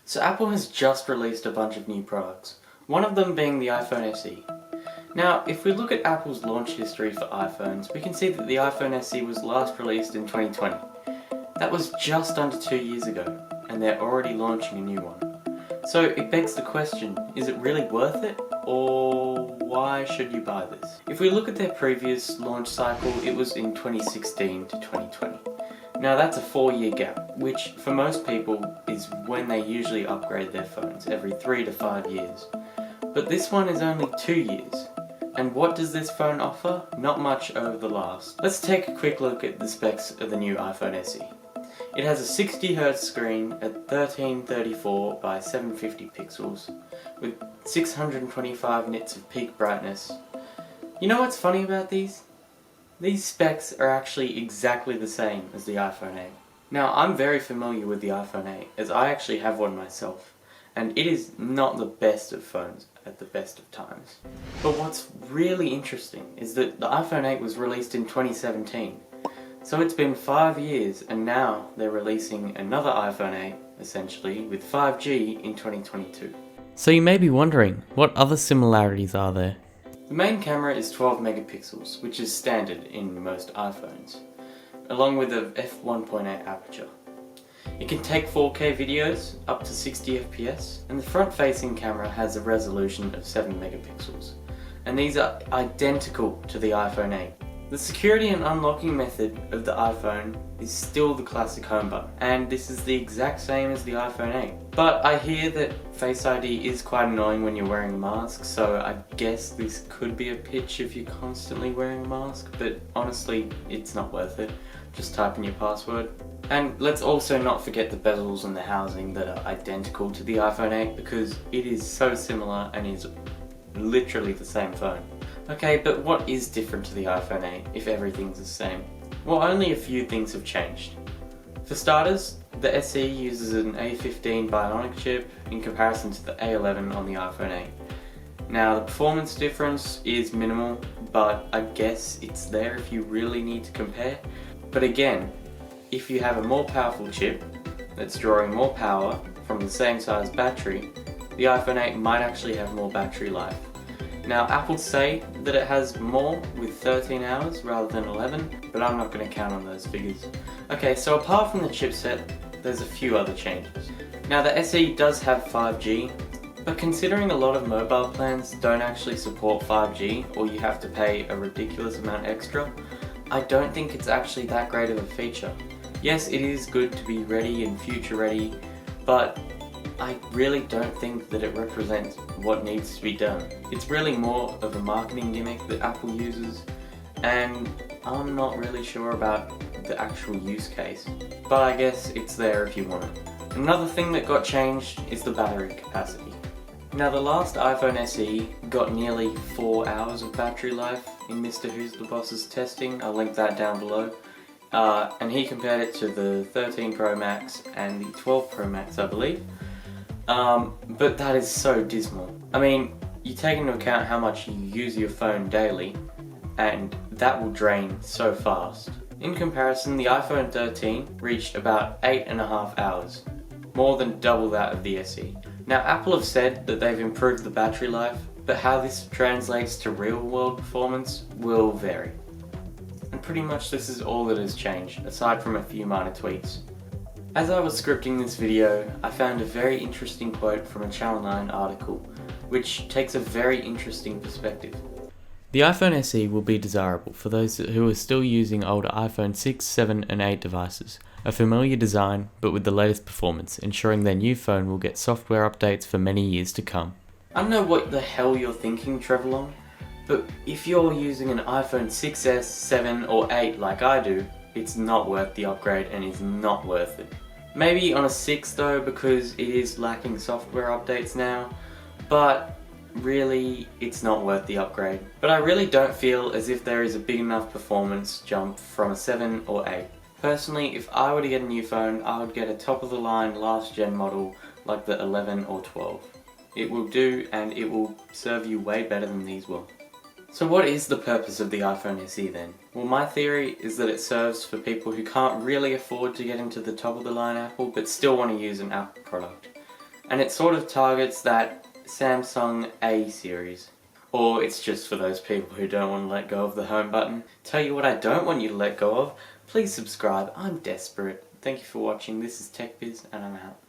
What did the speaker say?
So Apple has just released a bunch of new products, one of them being the iPhone SE. Now, if we look at Apple's launch history for iPhones, we can see that the iPhone SE was last released in 2020. That was just under 2 years ago, and they're already launching a new one. So it begs the question, is it really worth it, or why should you buy this? If we look at their previous launch cycle, it was in 2016 to 2020. Now that's a 4-year gap, which for most people is when they usually upgrade their phones, every 3 to 5 years. But this one is only 2 years. And what does this phone offer? Not much over the last. Let's take a quick look at the specs of the new iPhone SE. It has a 60Hz screen at 1334 by 750 pixels with 625 nits of peak brightness. You know what's funny about these? These specs are actually exactly the same as the iPhone 8. Now, I'm very familiar with the iPhone 8 as I actually have one myself, and it is not the best of phones at the best of times. But what's really interesting is that the iPhone 8 was released in 2017. So it's been 5 years and now they're releasing another iPhone 8, essentially, with 5G in 2022. So you may be wondering, what other similarities are there? The main camera is 12 megapixels, which is standard in most iPhones, along with a f1.8 aperture. It can take 4K videos up to 60 FPS, and the front-facing camera has a resolution of 7 megapixels, and these are identical to the iPhone 8. The security and unlocking method of the iPhone is still the classic home button, and this is the exact same as the iPhone 8. But I hear that Face ID is quite annoying when you're wearing a mask, so I guess this could be a pitch if you're constantly wearing a mask, but honestly, it's not worth it. Just type in your password. And let's also not forget the bezels and the housing that are identical to the iPhone 8 because it is so similar and is literally the same phone. Okay, but what is different to the iPhone 8 if everything's the same? Well, only a few things have changed. For starters, the SE uses an A15 Bionic chip in comparison to the A11 on the iPhone 8. Now, the performance difference is minimal, but I guess it's there if you really need to compare. But again, if you have a more powerful chip that's drawing more power from the same size battery, the iPhone 8 might actually have more battery life. Now, Apple say that it has more with 13 hours rather than 11, but I'm not going to count on those figures. Okay, so apart from the chipset, there's a few other changes. Now, the SE does have 5G, but considering a lot of mobile plans don't actually support 5G, or you have to pay a ridiculous amount extra, I don't think it's actually that great of a feature. Yes, it is good to be ready and future ready, but I really don't think that it represents what needs to be done. It's really more of a marketing gimmick that Apple uses, and I'm not really sure about the actual use case. But I guess it's there if you want it. Another thing that got changed is the battery capacity. Now, the last iPhone SE got nearly 4 hours of battery life in MrWhoseTheBoss's testing. I'll link that down below. And he compared it to the 13 Pro Max and the 12 Pro Max, I believe. But that is so dismal. I mean, you take into account how much you use your phone daily, and that will drain so fast. In comparison, the iPhone 13 reached about 8.5 hours, more than double that of the SE. Now, Apple have said that they've improved the battery life, but how this translates to real-world performance will vary. And pretty much this is all that has changed, aside from a few minor tweaks. As I was scripting this video, I found a very interesting quote from a Channel 9 article, which takes a very interesting perspective. The iPhone SE will be desirable for those who are still using older iPhone 6, 7 and 8 devices, a familiar design but with the latest performance, ensuring their new phone will get software updates for many years to come. I don't know what the hell you're thinking, Trevor Long, but if you're using an iPhone 6s, 7 or 8 like I do, it's not worth the upgrade and is not worth it. Maybe on a 6 though, because it is lacking software updates now, but really it's not worth the upgrade. But I really don't feel as if there is a big enough performance jump from a 7 or 8. Personally, if I were to get a new phone, I would get a top of the line last gen model like the 11 or 12. It will do, and it will serve you way better than these will. So what is the purpose of the iPhone SE then? Well, my theory is that it serves for people who can't really afford to get into the top of the line Apple but still want to use an Apple product. and it sort of targets that Samsung A series. Or it's just for those people who don't want to let go of the home button. Tell you what I don't want you to let go of, please subscribe, I'm desperate. Thank you for watching, this is TechBiz and I'm out.